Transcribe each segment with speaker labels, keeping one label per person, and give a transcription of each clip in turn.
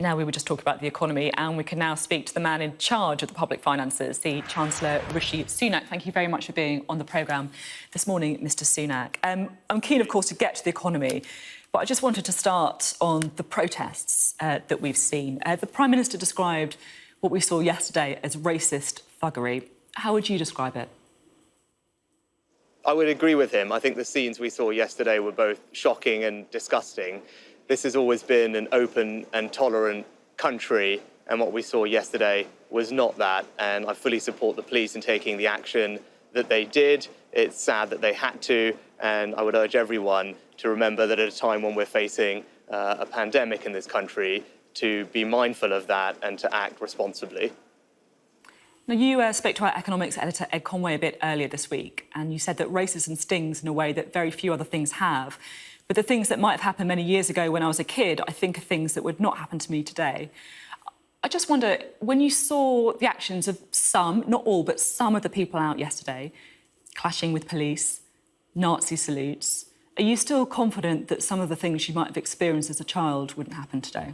Speaker 1: Now we were just talking about the economy, and we can now speak to the man in charge of the public finances, the Chancellor Rishi Sunak. Thank you very much for being on the programme this morning, Mr Sunak. I'm keen, of course, to get to the economy, but I just wanted to start on the protests that we've seen. The Prime Minister described what we saw yesterday as racist thuggery. How would you describe it?
Speaker 2: I would agree with him. I think the scenes we saw yesterday were both shocking and disgusting. This has always been an open and tolerant country, and what we saw yesterday was not that. And I fully support the police in taking the action that they did. It's sad that they had to, and I would urge everyone to remember that at a time when we're facing a pandemic in this country, to be mindful of that and to act responsibly.
Speaker 1: Now, you spoke to our economics editor, Ed Conway, a bit earlier this week, and you said that racism stings in a way that very few other things have. But the things that might have happened many years ago when I was a kid, I think are things that would not happen to me today. I just wonder, when you saw the actions of some, not all, but some of the people out yesterday, clashing with police, Nazi salutes, are you still confident that some of the things you might have experienced as a child wouldn't happen today?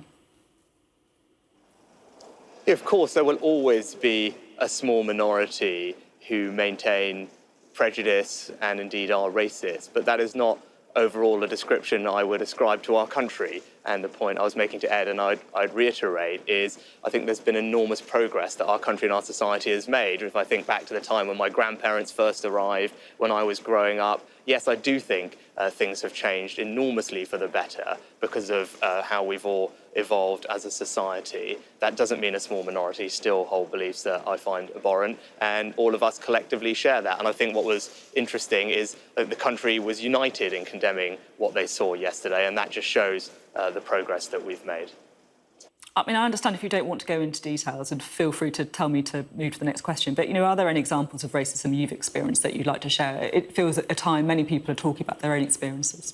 Speaker 2: Of course, there will always be a small minority who maintain prejudice and indeed are racist, but that is not overall a description I would ascribe to our country. And the point I was making to Ed, and I'd reiterate, is I think there's been enormous progress that our country and our society has made. If I think back to the time when my grandparents first arrived, when I was growing up, yes, I do think things have changed enormously for the better because of how we've all evolved as a society. That doesn't mean a small minority still hold beliefs that I find abhorrent, and all of us collectively share that. And I think what was interesting is that the country was united in condemning what they saw yesterday, and that just shows the progress that we've made.
Speaker 1: I mean, I understand if you don't want to go into details, and feel free to tell me to move to the next question, but, you know, are there any examples of racism you've experienced that you'd like to share? It feels at a time many people are talking about their own experiences.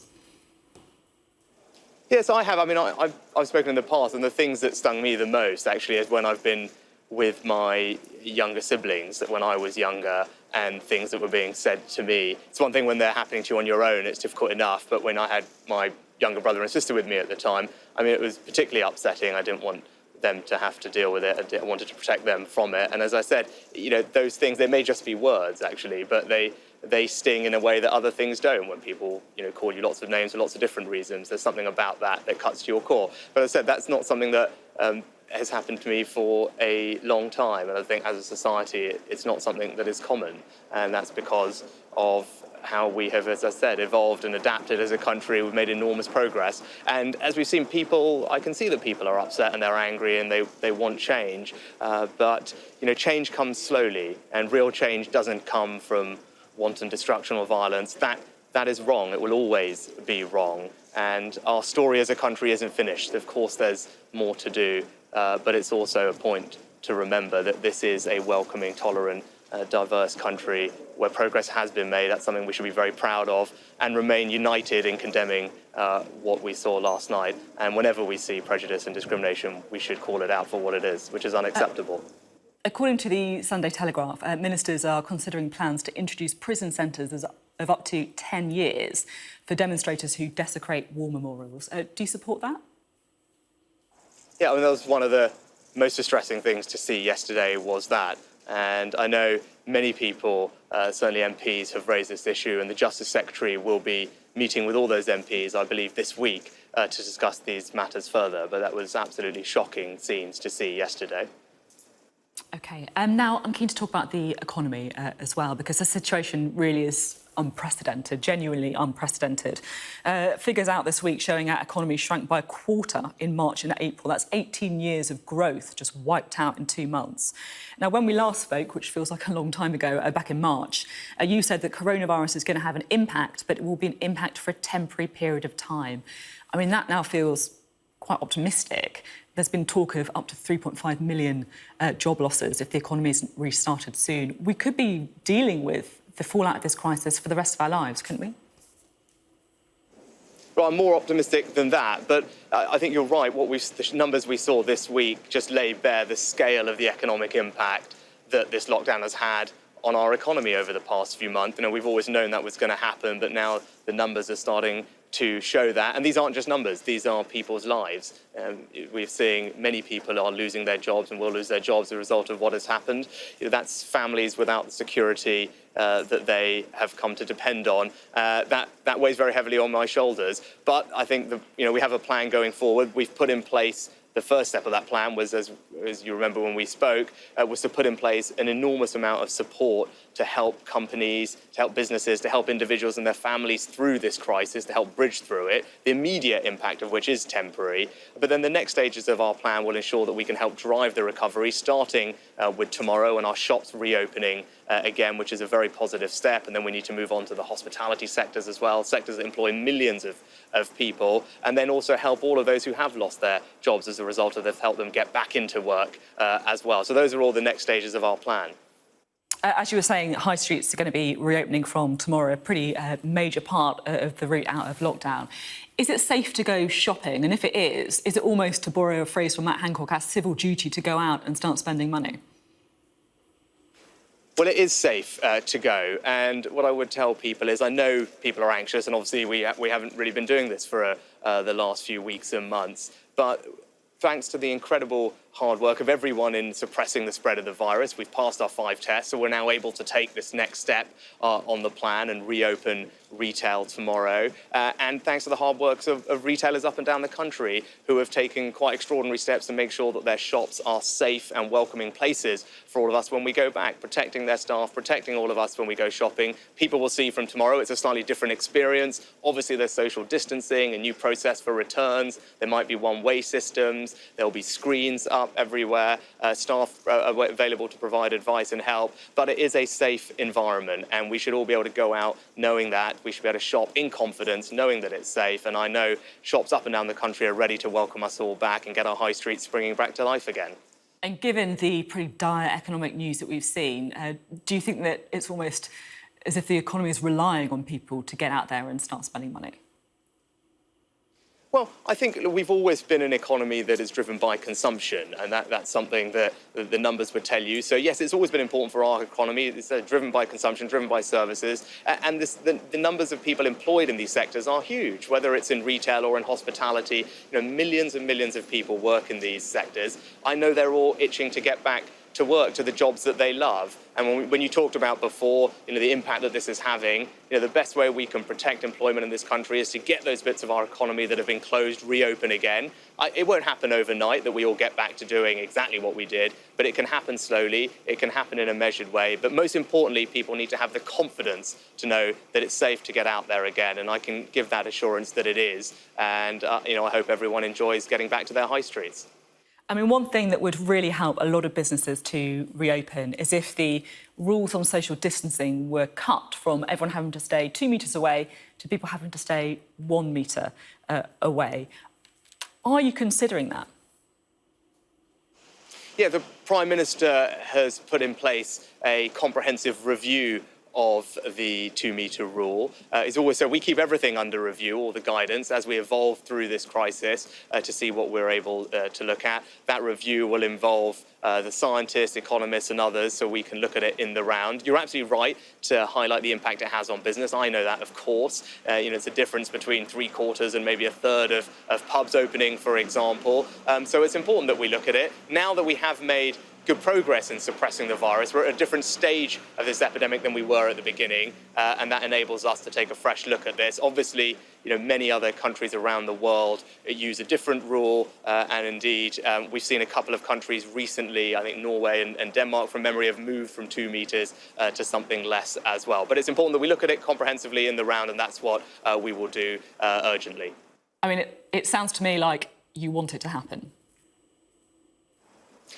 Speaker 2: Yes, I have. I mean, I've spoken in the past, and the things that stung me the most, actually, is when I've been with my younger siblings, that when I was younger, and things that were being said to me. It's one thing when they're happening to you on your own, it's difficult enough, but when I had my younger brother and sister with me at the time, I mean, it was particularly upsetting. I didn't want them to have to deal with it. I wanted to protect them from it. And as I said, you know, those things, they may just be words, actually, but they sting in a way that other things don't. When people, you know, call you lots of names for lots of different reasons, there's something about that that cuts to your core. But as I said, that's not something that has happened to me for a long time. And I think as a society, it's not something that is common. And that's because of how we have, as I said, evolved and adapted as a country. We've made enormous progress. And as we've seen, people, I can see that people are upset and they're angry and they want change. But, you know, change comes slowly, and real change doesn't come from wanton destruction or violence. That is wrong. It will always be wrong. And our story as a country isn't finished. Of course, there's more to do, but it's also a point to remember that this is a welcoming, tolerant, diverse country where progress has been made. That's something we should be very proud of, and remain united in condemning what we saw last night. And whenever we see prejudice and discrimination, we should call it out for what it is, which is unacceptable.
Speaker 1: According to the Sunday Telegraph, ministers are considering plans to introduce prison sentences of up to 10 years for demonstrators who desecrate war memorials. Do you support that?
Speaker 2: Yeah, I mean, that was one of the most distressing things to see yesterday, was that. And I know many people, certainly MPs, have raised this issue, and the Justice Secretary will be meeting with all those MPs, I believe, this week to discuss these matters further. But that was absolutely shocking scenes to see yesterday.
Speaker 1: OK, now I'm keen to talk about the economy as well, because the situation really is unprecedented, genuinely unprecedented. Figures out this week showing our economy shrank by a quarter in March and April. That's 18 years of growth just wiped out in 2 months. Now, when we last spoke, which feels like a long time ago, back in March, you said that coronavirus is going to have an impact, but it will be an impact for a temporary period of time. I mean, that now feels quite optimistic. There's been talk of up to 3.5 million job losses if the economy isn't restarted soon. We could be dealing with the fallout of this crisis for the rest of our lives, couldn't we?
Speaker 2: Well, I'm more optimistic than that, but I think you're right. The numbers we saw this week just laid bare the scale of the economic impact that this lockdown has had on our economy over the past few months. You know, we've always known that was going to happen, but now the numbers are starting to show that. And these aren't just numbers, these are people's lives. We're seeing many people are losing their jobs and will lose their jobs as a result of what has happened. That's families without the security that they have come to depend on. That weighs very heavily on my shoulders. But I think we have a plan going forward. We've put in place. The first step of that plan was, as you remember when we spoke, was to put in place an enormous amount of support to help companies, to help businesses, to help individuals and their families through this crisis, to help bridge through it, the immediate impact of which is temporary. But then the next stages of our plan will ensure that we can help drive the recovery, starting with tomorrow and our shops reopening again, which is a very positive step. And then we need to move on to the hospitality sectors as well, sectors that employ millions of people, and then also help all of those who have lost their jobs as a result of this, help them get back into work as well. So those are all the next stages of our plan.
Speaker 1: As you were saying, high streets are going to be reopening from tomorrow, a pretty major part of the route out of lockdown. Is it safe to go shopping? And if it is it almost, to borrow a phrase from Matt Hancock, our civil duty to go out and start spending money?
Speaker 2: Well, it is safe to go. And what I would tell people is I know people are anxious, and obviously we haven't really been doing this for the last few weeks and months. But thanks to the incredible hard work of everyone in suppressing the spread of the virus, we've passed our 5 tests, so we're now able to take this next step on the plan and reopen retail tomorrow. And thanks to the hard work of retailers up and down the country who have taken quite extraordinary steps to make sure that their shops are safe and welcoming places for all of us when we go back, protecting their staff, protecting all of us when we go shopping. People will see from tomorrow it's a slightly different experience. Obviously, there's social distancing, a new process for returns. There might be one-way systems. There'll be screens up everywhere, staff available to provide advice and help, but it is a safe environment and we should all be able to go out knowing that. We should be able to shop in confidence, knowing that it's safe, and I know shops up and down the country are ready to welcome us all back and get our high streets springing back to life again.
Speaker 1: And given the pretty dire economic news that we've seen, do you think that it's almost as if the economy is relying on people to get out there and start spending money?
Speaker 2: Well, I think we've always been an economy that is driven by consumption, and that's something that the numbers would tell you. So, yes, it's always been important for our economy. It's driven by consumption, driven by services, and the numbers of people employed in these sectors are huge, whether it's in retail or in hospitality. Millions and millions of people work in these sectors. I know they're all itching to get back to work, to the jobs that they love. And when you talked about before, the impact that this is having, the best way we can protect employment in this country is to get those bits of our economy that have been closed reopen again. It won't happen overnight that we all get back to doing exactly what we did, but it can happen slowly, it can happen in a measured way. But most importantly, people need to have the confidence to know that it's safe to get out there again, and I can give that assurance that it is. And I hope everyone enjoys getting back to their high streets.
Speaker 1: I mean, one thing that would really help a lot of businesses to reopen is if the rules on social distancing were cut from everyone having to stay 2 metres away to people having to stay 1 metre away. Are you considering that? Yeah,
Speaker 2: the Prime Minister has put in place a comprehensive review of the 2 metre rule. It's always so we keep everything under review, all the guidance, as we evolve through this crisis to see what we're able to look at. That review will involve the scientists, economists and others, so we can look at it in the round. You're absolutely right to highlight the impact it has on business. I know that, of course. It's a difference between 3/4 and maybe 1/3 of pubs opening, for example. So it's important that we look at it. Now that we have made good progress in suppressing the virus, we're at a different stage of this epidemic than we were at the beginning, and that enables us to take a fresh look at this. Obviously, many other countries around the world use a different rule, and indeed, we've seen a couple of countries recently, I think Norway and Denmark, from memory, have moved from 2 metres to something less as well. But it's important that we look at it comprehensively in the round, and that's what we will do urgently.
Speaker 1: I mean, it sounds to me like you want it to happen.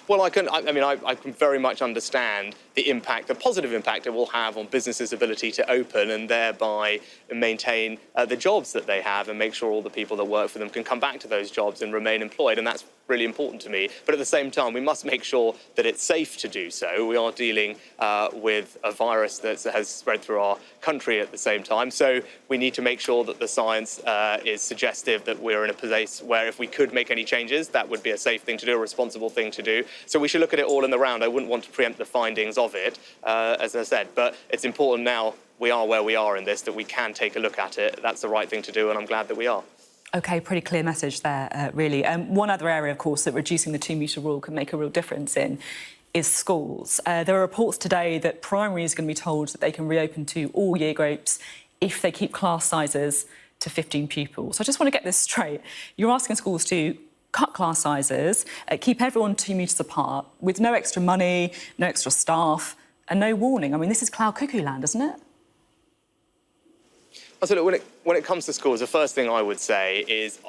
Speaker 2: Well, I can very much understand the impact, the positive impact it will have on businesses' ability to open and thereby maintain the jobs that they have and make sure all the people that work for them can come back to those jobs and remain employed. And that's really important to me. But at the same time, we must make sure that it's safe to do so. We are dealing with a virus that has spread through our country at the same time. So we need to make sure that the science is suggestive that we're in a place where if we could make any changes, that would be a safe thing to do, a responsible thing to do. So we should look at it all in the round. I wouldn't want to preempt the findings of it, as I said, but it's important now we are where we are in this, that we can take a look at it. That's the right thing to do, and I'm glad that we are.
Speaker 1: OK, pretty clear message there, really. One other area, of course, that reducing the 2-metre rule can make a real difference in is schools. There are reports today that primary is going to be told that they can reopen to all year groups if they keep class sizes to 15 pupils. So I just want to get this straight. You're asking schools to cut class sizes, keep everyone 2 metres apart, with no extra money, no extra staff, and no warning. I mean, this is cloud cuckoo land, isn't it?
Speaker 2: So look, when it comes to schools, the first thing I would say is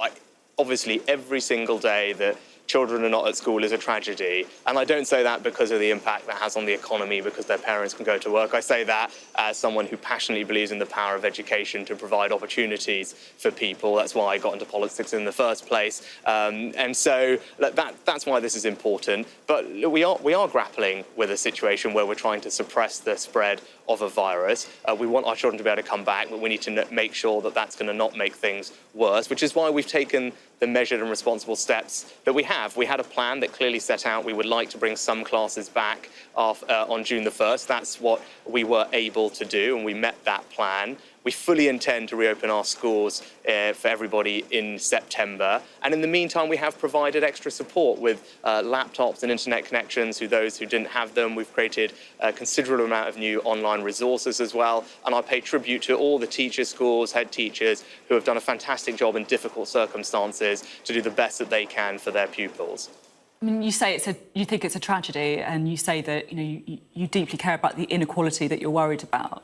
Speaker 2: obviously every single day that children are not at school is a tragedy. And I don't say that because of the impact that has on the economy, because their parents can go to work. I say that as someone who passionately believes in the power of education to provide opportunities for people. That's why I got into politics in the first place. And so that's why this is important. But we are grappling with a situation where we're trying to suppress the spread of a virus. We want our children to be able to come back, but we need to make sure that that's going to not make things worse, which is why we've taken the measured and responsible steps that we have. We had a plan that clearly set out we would like to bring some classes back on June the 1st. That's what we were able to do, and we met that plan. We fully intend to reopen our schools for everybody in September. And in the meantime, we have provided extra support with laptops and internet connections to those who didn't have them. We've created a considerable amount of new online resources as well. And I pay tribute to all the teachers, schools, head teachers who have done a fantastic job in difficult circumstances to do the best that they can for their pupils.
Speaker 1: I mean, you say you think it's a tragedy, and you say that you deeply care about the inequality that you're worried about.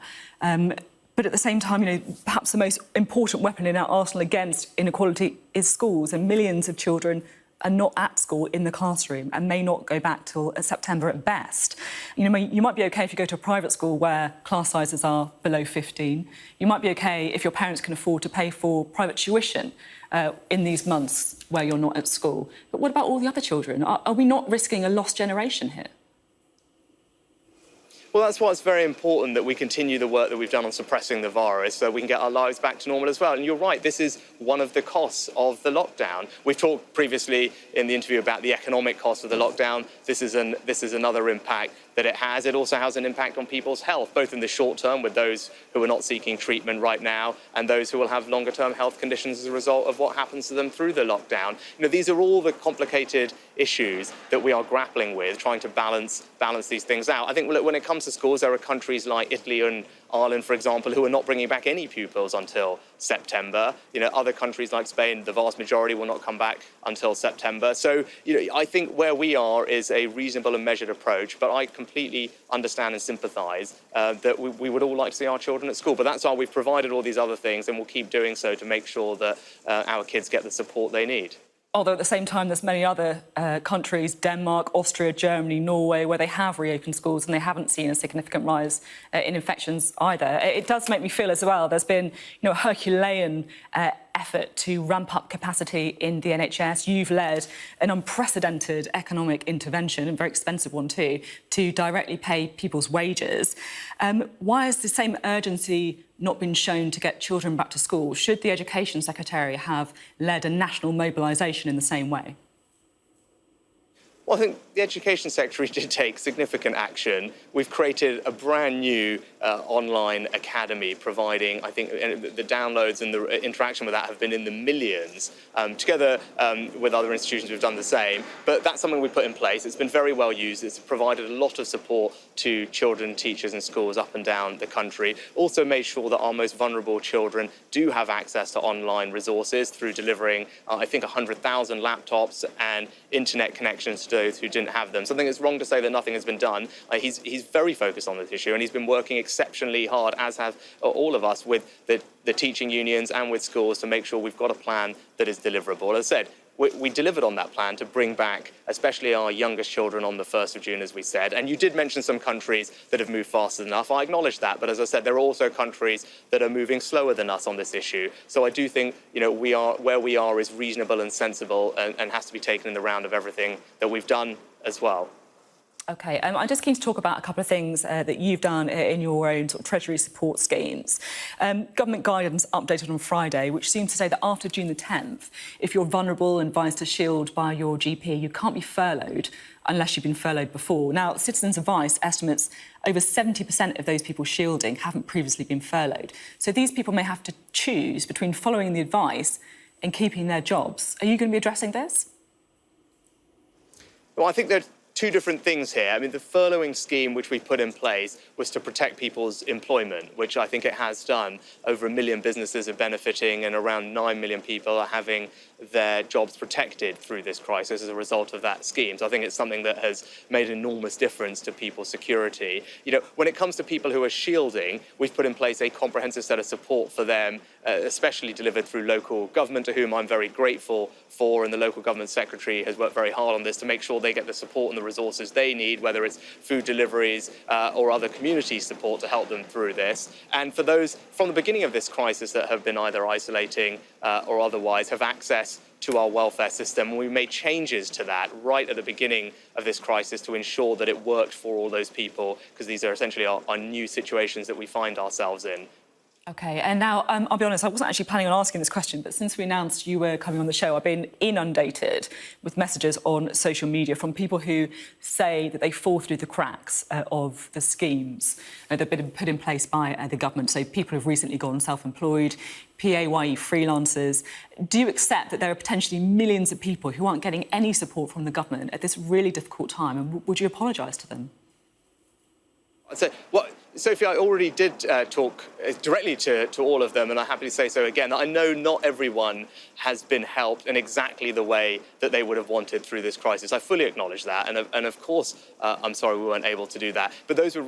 Speaker 1: But at the same time, perhaps the most important weapon in our arsenal against inequality is schools, and millions of children are not at school in the classroom and may not go back till September at best. You might be OK if you go to a private school where class sizes are below 15. You might be OK if your parents can afford to pay for private tuition in these months where you're not at school. But what about all the other children? Are we not risking a lost generation here?
Speaker 2: Well, that's why it's very important that we continue the work that we've done on suppressing the virus so we can get our lives back to normal as well. And you're right, this is one of the costs of the lockdown. We've talked previously in the interview about the economic cost of the lockdown. This is another impact that it has. It also has an impact on people's health, both in the short term with those who are not seeking treatment right now and those who will have longer term health conditions as a result of what happens to them through the lockdown. These are all the complicated issues that we are grappling with, trying to balance these things out. I think when it comes to schools, there are countries like Italy and Ireland, for example, who are not bringing back any pupils until September. Other countries like Spain, the vast majority will not come back until September. So, I think where we are is a reasonable and measured approach, but I completely understand and sympathise that we would all like to see our children at school. But that's why we've provided all these other things, and we'll keep doing so to make sure that our kids get the support they need.
Speaker 1: Although at the same time, there's many other countries, Denmark, Austria, Germany, Norway, where they have reopened schools and they haven't seen a significant rise in infections either. It does make me feel as well there's been a Herculean effort to ramp up capacity in the NHS. You've led an unprecedented economic intervention, a very expensive one too, to directly pay people's wages. Why has the same urgency not been shown to get children back to school? Should the Education Secretary have led a national mobilisation in the same way?
Speaker 2: Well, I think the Education Secretary did take significant action. We've created a brand new online academy providing, I think, the downloads and the interaction with that have been in the millions. Together with other institutions, we've done the same. But that's something we put in place. It's been very well used. It's provided a lot of support to children, teachers and schools up and down the country. Also made sure that our most vulnerable children do have access to online resources through delivering, I think, 100,000 laptops and internet connections to those who didn't have them. So I think it's wrong to say that nothing has been done. He's very focused on this issue, and he's been working exceptionally hard, as have all of us, with the teaching unions and with schools to make sure we've got a plan that is deliverable. As I said, we delivered on that plan to bring back especially our youngest children on the 1st of June, as we said. And you did mention some countries that have moved faster than us. I acknowledge that. But as I said, there are also countries that are moving slower than us on this issue. So I do think, where we are is reasonable and sensible and has to be taken in the round of everything that we've done as well.
Speaker 1: OK, I'm just keen to talk about a couple of things that you've done in your own sort of Treasury support schemes. Government guidance updated on Friday, which seems to say that after June the 10th, if you're vulnerable and advised to shield by your GP, you can't be furloughed unless you've been furloughed before. Now, Citizens Advice estimates over 70% of those people shielding haven't previously been furloughed. So these people may have to choose between following the advice and keeping their jobs. Are you going to be addressing this?
Speaker 2: Well, I think there's two different things here. I mean, the furloughing scheme which we put in place was to protect people's employment, which I think it has done. Over 1 million businesses are benefiting and around 9 million people are having their jobs protected through this crisis as a result of that scheme. So I think it's something that has made an enormous difference to people's security. When it comes to people who are shielding, we've put in place a comprehensive set of support for them, especially delivered through local government, to whom I'm very grateful for, and the local government secretary has worked very hard on this to make sure they get the support and the resources they need, whether it's food deliveries or other community support to help them through this. And for those from the beginning of this crisis that have been either isolating or otherwise have access to our welfare system. We made changes to that right at the beginning of this crisis to ensure that it worked for all those people, because these are essentially our new situations that we find ourselves in.
Speaker 1: OK, and now, I'll be honest, I wasn't actually planning on asking this question, but since we announced you were coming on the show, I've been inundated with messages on social media from people who say that they fall through the cracks of the schemes that have been put in place by the government. So people have recently gone self-employed, PAYE freelancers. Do you accept that there are potentially millions of people who aren't getting any support from the government at this really difficult time, and would you apologise to them?
Speaker 2: I'd say, well, Sophie, I already did talk directly to all of them, and I'm happy to say so again. I know not everyone has been helped in exactly the way that they would have wanted through this crisis. I fully acknowledge that, and of course, I'm sorry we weren't able to do that. But those were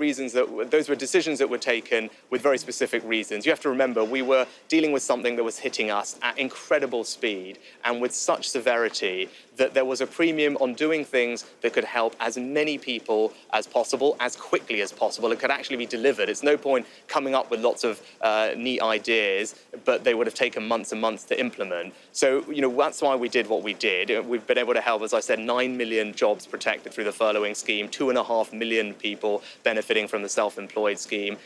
Speaker 2: decisions that were taken with very specific reasons. You have to remember, we were dealing with something that was hitting us at incredible speed and with such severity that there was a premium on doing things that could help as many people as possible, as quickly as possible. It could actually be delivered. It's no point coming up with lots of neat ideas, but they would have taken months and months to implement. So, that's why we did what we did. We've been able to help, as I said, 9 million jobs protected through the furloughing scheme, 2.5 million people benefiting from the self-employed scheme,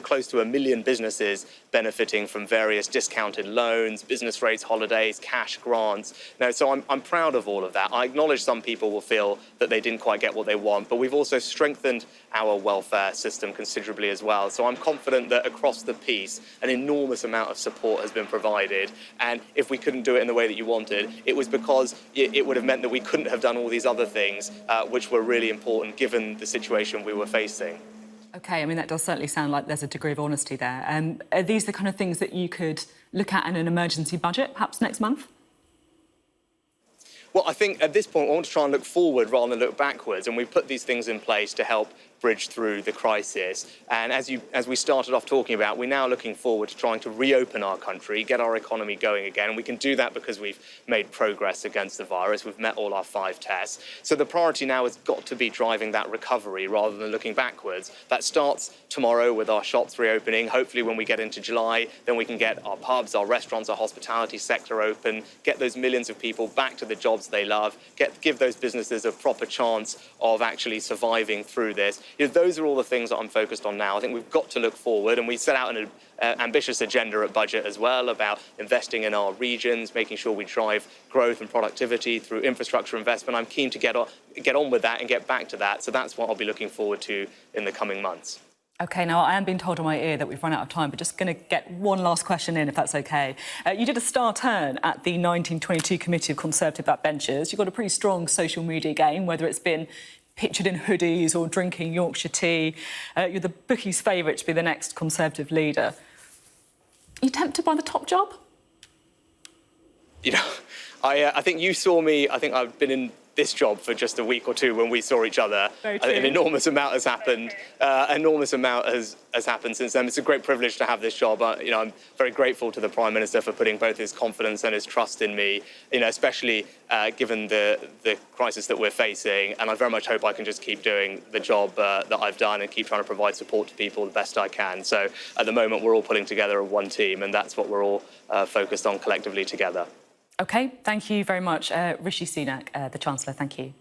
Speaker 2: close to 1 million businesses benefiting from various discounted loans, business rates, holidays, cash grants. So I'm proud of all of that. I acknowledge some people will feel that they didn't quite get what they want, but we've also strengthened our welfare system considerably as well. So I'm confident that across the piece, an enormous amount of support has been provided. And if we couldn't do it in the way that you wanted, it was because it would have meant that we couldn't have done all these other things, which were really important given the situation we were facing.
Speaker 1: OK, I mean, that does certainly sound like there's a degree of honesty there. Are these the kind of things that you could look at in an emergency budget, perhaps next month?
Speaker 2: Well, I think at this point, we want to try and look forward rather than look backwards, and we've put these things in place to help bridge through the crisis. And as we started off talking about, we're now looking forward to trying to reopen our country, get our economy going again. And we can do that because we've made progress against the virus. We've met all our 5 tests. So the priority now has got to be driving that recovery rather than looking backwards. That starts tomorrow with our shops reopening. Hopefully when we get into July, then we can get our pubs, our restaurants, our hospitality sector open, get those millions of people back to the jobs they love, give those businesses a proper chance of actually surviving through this. Those are all the things that I'm focused on now. I think we've got to look forward, and we set out an ambitious agenda at budget as well about investing in our regions, making sure we drive growth and productivity through infrastructure investment. I'm keen to get on with that and get back to that. So that's what I'll be looking forward to in the coming months.
Speaker 1: OK, now I am being told on my ear that we've run out of time, but just going to get one last question in, if that's OK. You did a star turn at the 1922 Committee of Conservative Backbenchers. You've got a pretty strong social media game, whether it's been pictured in hoodies or drinking Yorkshire tea. You're the bookies' favourite to be the next Conservative leader. Are you tempted by the top job?
Speaker 2: I think you saw me. I think I've been in this job for just a week or two when we saw each other.
Speaker 1: Very true.
Speaker 2: An enormous amount has happened. Enormous amount has happened since then. It's a great privilege to have this job. I'm very grateful to the Prime Minister for putting both his confidence and his trust in me, especially given the crisis that we're facing. And I very much hope I can just keep doing the job that I've done and keep trying to provide support to people the best I can. So at the moment, we're all pulling together one team, and that's what we're all focused on collectively together.
Speaker 1: OK, thank you very much. Rishi Sunak, the Chancellor, thank you.